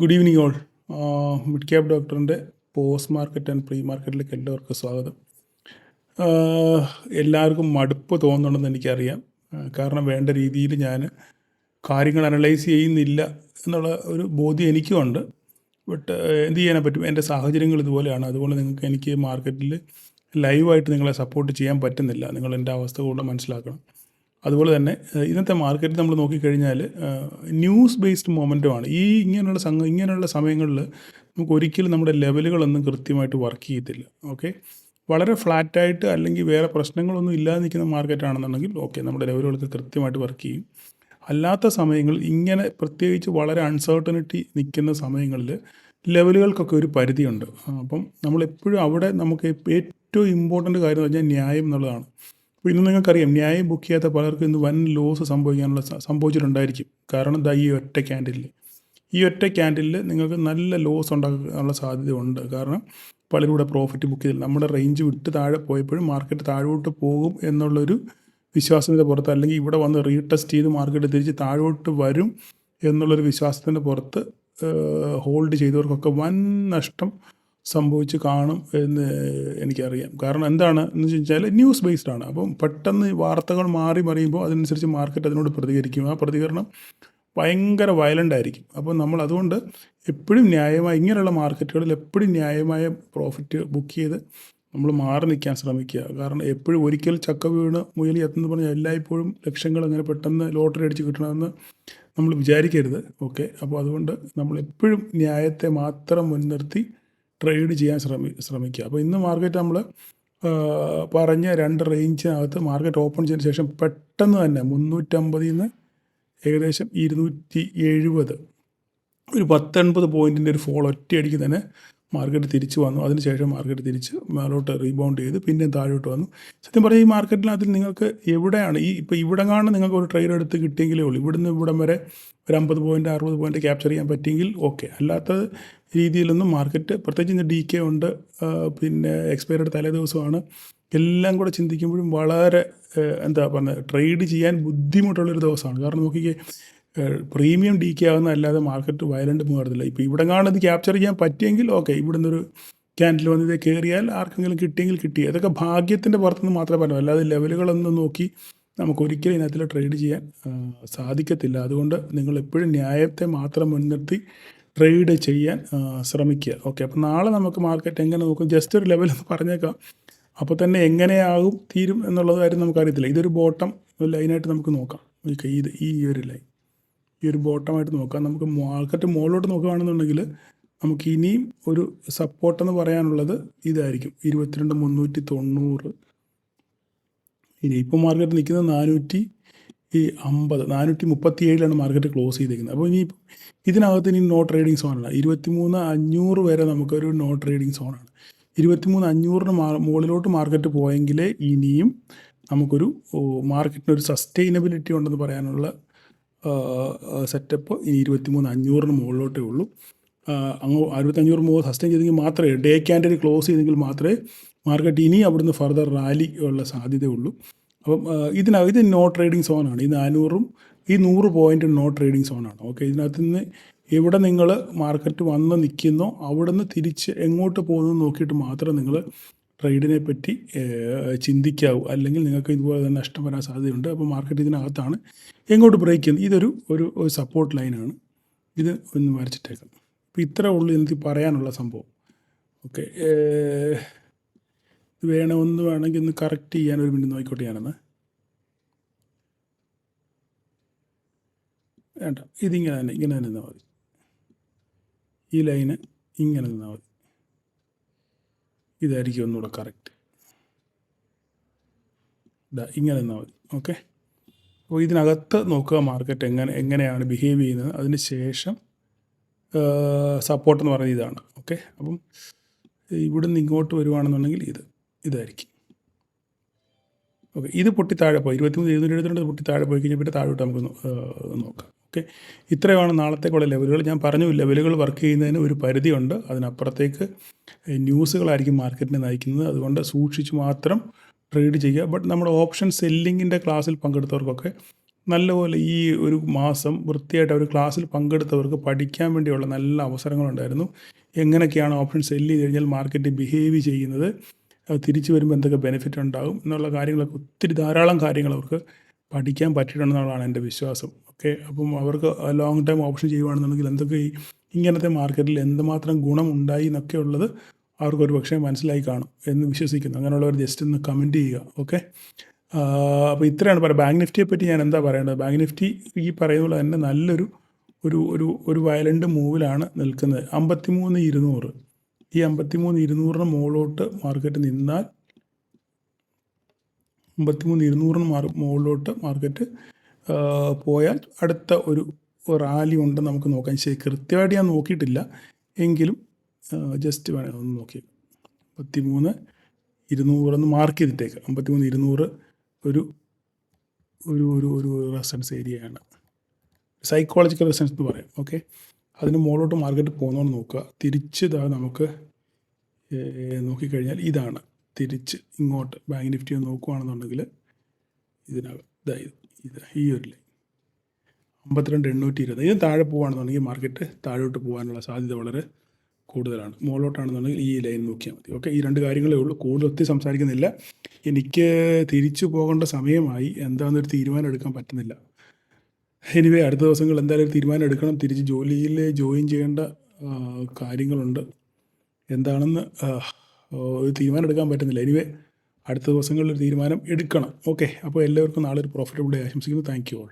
Good evening all. Mid cap ഡോക്ടറിൻ്റെ post market and pre മാർക്കറ്റിലേക്ക് എല്ലാവർക്കും സ്വാഗതം. എല്ലാവർക്കും മടുപ്പ് തോന്നുന്നുണ്ടെന്ന് എനിക്കറിയാം. കാരണം വേണ്ട രീതിയിൽ ഞാൻ കാര്യങ്ങൾ അനലൈസ് ചെയ്യുന്നില്ല എന്നുള്ള ഒരു ബോധ്യം എനിക്കുമുണ്ട്. ബട്ട് എന്ത് ചെയ്യാൻ പറ്റും, എൻ്റെ സാഹചര്യങ്ങൾ ഇതുപോലെയാണ്. അതുകൊണ്ട് എനിക്ക് മാർക്കറ്റിൽ ലൈവായിട്ട് നിങ്ങളെ സപ്പോർട്ട് ചെയ്യാൻ പറ്റുന്നില്ല. നിങ്ങൾ എൻ്റെ അവസ്ഥ കൂടെ മനസ്സിലാക്കണം. അതുപോലെ തന്നെ ഇന്നത്തെ മാർക്കറ്റിൽ നമ്മൾ നോക്കിക്കഴിഞ്ഞാൽ ന്യൂസ് ബേസ്ഡ് മൊമെൻറ്റുമാണ്. ഇങ്ങനെയുള്ള സമയങ്ങളിൽ നമുക്ക് ഒരിക്കലും നമ്മുടെ ലെവലുകളൊന്നും കൃത്യമായിട്ട് വർക്ക് ചെയ്യത്തില്ല. ഓക്കെ, വളരെ ഫ്ലാറ്റായിട്ട് അല്ലെങ്കിൽ വേറെ പ്രശ്നങ്ങളൊന്നും ഇല്ലാതെ നിൽക്കുന്ന മാർക്കറ്റാണെന്നുണ്ടെങ്കിൽ ഓക്കെ, നമ്മുടെ ലെവലുകളൊക്കെ കൃത്യമായിട്ട് വർക്ക് ചെയ്യും. അല്ലാത്ത സമയങ്ങളിൽ ഇങ്ങനെ പ്രത്യേകിച്ച് വളരെ അൺസർട്ടനിറ്റി നിൽക്കുന്ന സമയങ്ങളിൽ ലെവലുകൾക്കൊക്കെ ഒരു പരിധിയുണ്ട്. അപ്പം നമ്മളെപ്പോഴും അവിടെ നമുക്ക് ഏറ്റവും ഇമ്പോർട്ടൻ്റ് കാര്യം എന്ന് പറഞ്ഞാൽ ന്യായം എന്നുള്ളതാണ്. അപ്പോൾ ഇന്ന് നിങ്ങൾക്കറിയാം, ന്യായം ബുക്ക് ചെയ്യാത്ത പലർക്കും ഇന്ന് വൻ ലോസ് സംഭവിച്ചിട്ടുണ്ടായിരിക്കും. കാരണം ഈ ഒറ്റ ക്യാൻഡിലിൽ നിങ്ങൾക്ക് നല്ല ലോസ് ഉണ്ടാകാനുള്ള സാധ്യതയുണ്ട്. കാരണം പലരുടെ പ്രോഫിറ്റ് ബുക്ക് ചെയ്തില്ല. നമ്മുടെ റേഞ്ച് വിട്ട് താഴെ പോയപ്പോഴും മാർക്കറ്റ് താഴോട്ട് പോകും എന്നുള്ളൊരു വിശ്വാസത്തിൻ്റെ പുറത്ത്, അല്ലെങ്കിൽ ഇവിടെ വന്ന് റീടെസ്റ്റ് ചെയ്ത് മാർക്കറ്റ് തിരിച്ച് താഴോട്ട് വരും എന്നുള്ളൊരു വിശ്വാസത്തിൻ്റെ പുറത്ത് ഹോൾഡ് ചെയ്തവർക്കൊക്കെ വൻ നഷ്ടം സംഭവിച്ച് കാണും എന്ന് എനിക്കറിയാം. കാരണം എന്താണ് എന്ന് ചോദിച്ചാൽ ന്യൂസ് ബേസ്ഡ് ആണ്. അപ്പം പെട്ടെന്ന് വാർത്തകൾ മറിയുമ്പോൾ അതിനനുസരിച്ച് മാർക്കറ്റ് അതിനോട് പ്രതികരിക്കും. ആ പ്രതികരണം ഭയങ്കര വയലൻ്റ് ആയിരിക്കും. അപ്പോൾ നമ്മൾ അതുകൊണ്ട് എപ്പോഴും ഇങ്ങനെയുള്ള മാർക്കറ്റുകളിൽ എപ്പോഴും ന്യായമായ പ്രോഫിറ്റ് ബുക്ക് ചെയ്ത് നമ്മൾ മാറി നിൽക്കാൻ ശ്രമിക്കുക. കാരണം എപ്പോഴും ഒരിക്കൽ ചക്ക വീണ് മുയൽ എത്തുന്നു പറഞ്ഞാൽ എല്ലായ്പ്പോഴും ലക്ഷങ്ങൾ അങ്ങനെ പെട്ടെന്ന് ലോട്ടറി അടിച്ച് കിട്ടണമെന്ന് നമ്മൾ വിചാരിക്കരുത്. ഓക്കെ, അപ്പോൾ അതുകൊണ്ട് നമ്മളെപ്പോഴും ന്യായത്തെ മാത്രം മുൻനിർത്തി ട്രേഡ് ചെയ്യാൻ ശ്രമിക്കുക. അപ്പോൾ ഇന്ന് മാർക്കറ്റ് നമ്മൾ പറഞ്ഞ 2 റേഞ്ചിനകത്ത് മാർക്കറ്റ് ഓപ്പൺ ചെയ്തതിന് ശേഷം പെട്ടെന്ന് തന്നെ 350 നിന്ന് ഏകദേശം 270, ഒരു 10-80 പോയിൻറ്റിൻ്റെ ഒരു ഫോൾ ഒറ്റയടിക്ക് തന്നെ മാർക്കറ്റ് തിരിച്ച് വന്നു. അതിനുശേഷം മാർക്കറ്റ് തിരിച്ച് മേലോട്ട് റീബൗണ്ട് ചെയ്ത് പിന്നെയും താഴോട്ട് വന്നു. സത്യം പറഞ്ഞാൽ ഈ മാർക്കറ്റിനകത്ത് നിങ്ങൾക്ക് എവിടെയാണ് ഇപ്പോൾ ഇവിടെ കാണുന്ന നിങ്ങൾക്ക് ഒരു ട്രേഡ് എടുത്ത് കിട്ടിയെങ്കിലേ ഉള്ളൂ. ഇവിടുന്ന് ഇവിടം വരെ ഒരു 50 പോയിൻറ്റ് 60 പോയിൻറ്റ് ക്യാപ്ചർ ചെയ്യാൻ പറ്റിയെങ്കിൽ ഓക്കെ. അല്ലാത്ത രീതിയിലൊന്നും മാർക്കറ്റ്, പ്രത്യേകിച്ച് ഇന്ന് DK ഉണ്ട്, പിന്നെ എക്സ്പയർഡ് തലേ ദിവസമാണ്, എല്ലാം കൂടെ ചിന്തിക്കുമ്പോഴും വളരെ ട്രേഡ് ചെയ്യാൻ ബുദ്ധിമുട്ടുള്ളൊരു ദിവസമാണ്. കാരണം നോക്കിക്കേ, പ്രീമിയം DK ആകുന്ന അല്ലാതെ മാർക്കറ്റ് വയലൻ്റ് മാറുന്നില്ല. ഇപ്പോൾ ഇവിടെ കാണുന്നത് ക്യാപ്ചർ ചെയ്യാൻ പറ്റിയെങ്കിൽ ഓക്കെ, ഇവിടെ നിന്നൊരു ക്യാൻഡിൽ വന്നത് കയറിയാൽ ആർക്കെങ്കിലും കിട്ടിയെങ്കിൽ കിട്ടി. അതൊക്കെ ഭാഗ്യത്തിൻ്റെ പുറത്തുനിന്ന് മാത്രമേ പറ്റൂ. അല്ലാതെ ലെവലുകളൊന്നും നോക്കി നമുക്കൊരിക്കലും ഇതിനകത്തിൽ ട്രേഡ് ചെയ്യാൻ സാധിക്കത്തില്ല. അതുകൊണ്ട് നിങ്ങൾ എപ്പോഴും ന്യായത്തെ മാത്രം മുൻനിർത്തി ട്രേഡ് ചെയ്യാൻ ശ്രമിക്കുക. ഓക്കെ, അപ്പോൾ നാളെ നമുക്ക് മാർക്കറ്റ് എങ്ങനെ നോക്കും, ജസ്റ്റ് ഒരു ലെവൽ പറഞ്ഞേക്കാം. അപ്പോൾ തന്നെ എങ്ങനെയാകും തീരും എന്നുള്ളത് കാര്യം നമുക്കറിയത്തില്ല. ഇതൊരു ബോട്ടം ലൈനായിട്ട് നമുക്ക് നോക്കാം. ഈ ഒരു ലൈൻ, ഈ ഒരു ബോട്ടമായിട്ട് നോക്കാം. നമുക്ക് മാർക്കറ്റ് മുകളിലോട്ട് നോക്കുകയാണെന്നുണ്ടെങ്കിൽ നമുക്ക് ഇനിയും ഒരു സപ്പോർട്ടെന്ന് പറയാനുള്ളത് ഇതായിരിക്കും, 22,390. ഇനി ഇപ്പോൾ മാർക്കറ്റ് നിൽക്കുന്നത് 437 മാർക്കറ്റ് ക്ലോസ് ചെയ്തിരിക്കുന്നത്. അപ്പോൾ ഇനി ഇതിനകത്ത് ഇനി നോ ട്രേഡിംഗ് സോണാണ്. 23,500 വരെ നമുക്കൊരു നോ ട്രേഡിംഗ് സോണാണ്. 23,500 മുകളിലോട്ട് മാർക്കറ്റ് പോയെങ്കിലേ ഇനിയും നമുക്കൊരു മാർക്കറ്റിനൊരു സസ്റ്റൈനബിലിറ്റി ഉണ്ടെന്ന് പറയാനുള്ള സെറ്റപ്പ് ഇനി 23,500 മുകളിലോട്ടേ ഉള്ളൂ. 6500 മുകളിൽ സസ്റ്റൈൻ ചെയ്തെങ്കിൽ മാത്രമേ, ഡേ ക്യാൻഡിൽ ക്ലോസ് ചെയ്തെങ്കിൽ മാത്രമേ മാർക്കറ്റ് ഇനി അവിടുന്ന് ഫർദർ റാലി ഉള്ള സാധ്യതയുള്ളൂ. അപ്പം ഇത് നോ ട്രേഡിംഗ് സോണാണ്. ഈ 400-ഉം ഈ 100 പോയിൻറ്റ് നോ ട്രേഡിംഗ് സോണാണ്. ഓക്കെ, ഇതിനകത്ത് നിന്ന് എവിടെ നിങ്ങൾ മാർക്കറ്റ് വന്ന് നിൽക്കുന്നോ അവിടെ നിന്ന് തിരിച്ച് എങ്ങോട്ട് പോകുന്നു നോക്കിയിട്ട് മാത്രം നിങ്ങൾ ട്രേഡിനെ പറ്റി ചിന്തിക്കാവൂ. അല്ലെങ്കിൽ നിങ്ങൾക്ക് ഇതുപോലെ തന്നെ നഷ്ടം വരാൻ സാധ്യതയുണ്ട്. അപ്പോൾ മാർക്കറ്റ് ഇതിനകത്താണ് എങ്ങോട്ട് ബ്രേക്ക് ചെയ്യുന്നത്. ഇതൊരു സപ്പോർട്ട് ലൈനാണ്. ഇത് ഒന്ന് വരച്ചിട്ടേക്കാം. അപ്പോൾ ഇത്രേ ഉള്ളൂ എനിക്ക് പറയാനുള്ള സംഭവം. ഓക്കെ, വേണമെങ്കിൽ ഒന്ന് കറക്റ്റ് ചെയ്യാൻ ഒരു മിനിറ്റ് നോക്കിക്കോട്ടെ. ഞാനെന്ന് വേണ്ട, ഇങ്ങനെ തന്നെ നിന്നാൽ മതി. ഈ ലൈന് ഇങ്ങനെ നിന്നാൽ മതി. ഇതായിരിക്കും ഒന്നുകൂടെ കറക്റ്റ്. ഇങ്ങനെ നിന്നാൽ മതി. ഓക്കെ, അപ്പോൾ ഇതിനകത്ത് നോക്കുക മാർക്കറ്റ് എങ്ങനെയാണ് ബിഹേവ് ചെയ്യുന്നത്. അതിന് ശേഷം സപ്പോർട്ടെന്ന് പറയുന്നത് ഇതാണ്. ഓക്കെ, അപ്പം ഇവിടുന്ന് ഇങ്ങോട്ട് വരുവാണെന്നുണ്ടെങ്കിൽ ഇതായിരിക്കും. ഓക്കെ, ഇത് പൊട്ടി താഴെ പോയി 23,772 പൊട്ടി താഴെ പോയി കഴിഞ്ഞാൽ പിന്നെ താഴോട്ട് നമുക്ക് നോക്കാം. ഓക്കെ, ഇത്രയുമാണ് നാളത്തേക്കുള്ള ലെവലുകൾ. ഞാൻ പറഞ്ഞു, ലെവലുകൾ വർക്ക് ചെയ്യുന്നതിന് ഒരു പരിധിയുണ്ട്. അതിനപ്പുറത്തേക്ക് ന്യൂസുകളായിരിക്കും മാർക്കറ്റിനെ നയിക്കുന്നത്. അതുകൊണ്ട് സൂക്ഷിച്ച് മാത്രം ട്രേഡ് ചെയ്യുക. ബട്ട് നമ്മുടെ ഓപ്ഷൻ സെല്ലിങ്ങിൻ്റെ ക്ലാസ്സിൽ പങ്കെടുത്തവർക്കൊക്കെ നല്ലപോലെ ഈ ഒരു മാസം വൃത്തിയായിട്ട് അവർ ക്ലാസ്സിൽ പങ്കെടുത്തവർക്ക് പഠിക്കാൻ വേണ്ടിയുള്ള നല്ല അവസരങ്ങളുണ്ടായിരുന്നു. എങ്ങനെയൊക്കെയാണ് ഓപ്ഷൻ സെല്ല് ചെയ്ത് കഴിഞ്ഞാൽ മാർക്കറ്റ് ബിഹേവ് ചെയ്യുന്നത്, തിരിച്ചു വരുമ്പോൾ എന്തൊക്കെ ബെനിഫിറ്റ് ഉണ്ടാകും എന്നുള്ള കാര്യങ്ങളൊക്കെ ഒത്തിരി ധാരാളം കാര്യങ്ങൾ അവർക്ക് പഠിക്കാൻ പറ്റിയിട്ടുണ്ടെന്നുള്ളതാണ് എൻ്റെ വിശ്വാസം. ഓക്കെ, അപ്പം അവർക്ക് ലോങ് ടൈം ഓപ്ഷൻ ചെയ്യുകയാണെന്നുണ്ടെങ്കിൽ എന്തൊക്കെ ഇങ്ങനത്തെ മാർക്കറ്റിൽ എന്തുമാത്രം ഗുണമുണ്ടായി എന്നൊക്കെ ഉള്ളത് അവർക്കൊരു പക്ഷേ മനസ്സിലായി കാണും എന്ന് വിശ്വസിക്കുന്നു. അങ്ങനെയുള്ളവർ ജസ്റ്റ് ഒന്ന് കമൻറ്റ് ചെയ്യുക. ഓക്കെ, അപ്പോൾ ഇത്രയാണ് പറയുക. ബാങ്ക് നിഫ്റ്റിയെ പറ്റി ഞാൻ എന്താ പറയേണ്ടത്? ബാങ്ക് നിഫ്റ്റി ഈ പറയുന്ന പോലെ തന്നെ നല്ലൊരു ഒരു ഒരു ഒരു വയലൻ്റ് മൂവിലാണ് നിൽക്കുന്നത്. 53,200 ഈ 53,200 മുകളിലോട്ട് മാർക്കറ്റ് നിന്നാൽ 53,200 മുകളിലോട്ട് മാർക്കറ്റ് പോയാൽ അടുത്ത ഒരു റാലി ഉണ്ടെന്ന് നമുക്ക് നോക്കാം. ശരി, കൃത്യമായിട്ട് ഞാൻ നോക്കിയിട്ടില്ല, എങ്കിലും ജസ്റ്റ് വേണേൽ ഒന്ന് നോക്കി 53,200 മാർക്ക് ചെയ്തിട്ടേക്ക്. 53,200 ഒരു ഒരു ഒരു ഒരു റെസൻസ് ഏരിയയാണ്, സൈക്കോളജിക്കൽ റെസൻസ് എന്ന് പറയാം. ഓക്കെ, അതിന് മുകളിലോട്ട് മാർക്കറ്റ് പോകുന്നതെന്ന് നോക്കുക. തിരിച്ച് നമുക്ക് നോക്കിക്കഴിഞ്ഞാൽ ഇതാണ് തിരിച്ച് ഇങ്ങോട്ട് ബാങ്ക് നിഫ്റ്റി ഒന്ന് നോക്കുകയാണെന്നുണ്ടെങ്കിൽ ഇതിനകം ഇത് ഈ ഒരു ലൈൻ 52,820 ഇത് താഴെ പോകുകയാണെന്നുണ്ടെങ്കിൽ മാർക്കറ്റ് താഴോട്ട് പോകാനുള്ള സാധ്യത വളരെ കൂടുതലാണ്. മുകളിലോട്ടാണെന്നുണ്ടെങ്കിൽ ഈ ലൈൻ നോക്കിയാൽ മതി. ഓക്കെ, ഈ രണ്ട് കാര്യങ്ങളേ ഉള്ളൂ, കൂടുതൽ ഒത്തിരി സംസാരിക്കുന്നില്ല. എനിക്ക് തിരിച്ചു പോകേണ്ട സമയമായി, എന്താണെന്നൊരു തീരുമാനം എടുക്കാൻ പറ്റുന്നില്ല. എനിവേ അടുത്ത ദിവസങ്ങൾ എന്തായാലും ഒരു തീരുമാനം എടുക്കണം. തിരിച്ച് ജോലിയിൽ ജോയിൻ ചെയ്യേണ്ട കാര്യങ്ങളുണ്ട്, എന്താണെന്ന് ഒരു തീരുമാനം എടുക്കാൻ പറ്റുന്നില്ല. എനിവേ അടുത്ത ദിവസങ്ങളിൽ ഒരു തീരുമാനം എടുക്കണം. ഓക്കെ, അപ്പോൾ എല്ലാവർക്കും നാളെ ഒരു പ്രോഫിറ്റബിൾ ഡേ ആശംസിക്കുന്നു. Thank you all.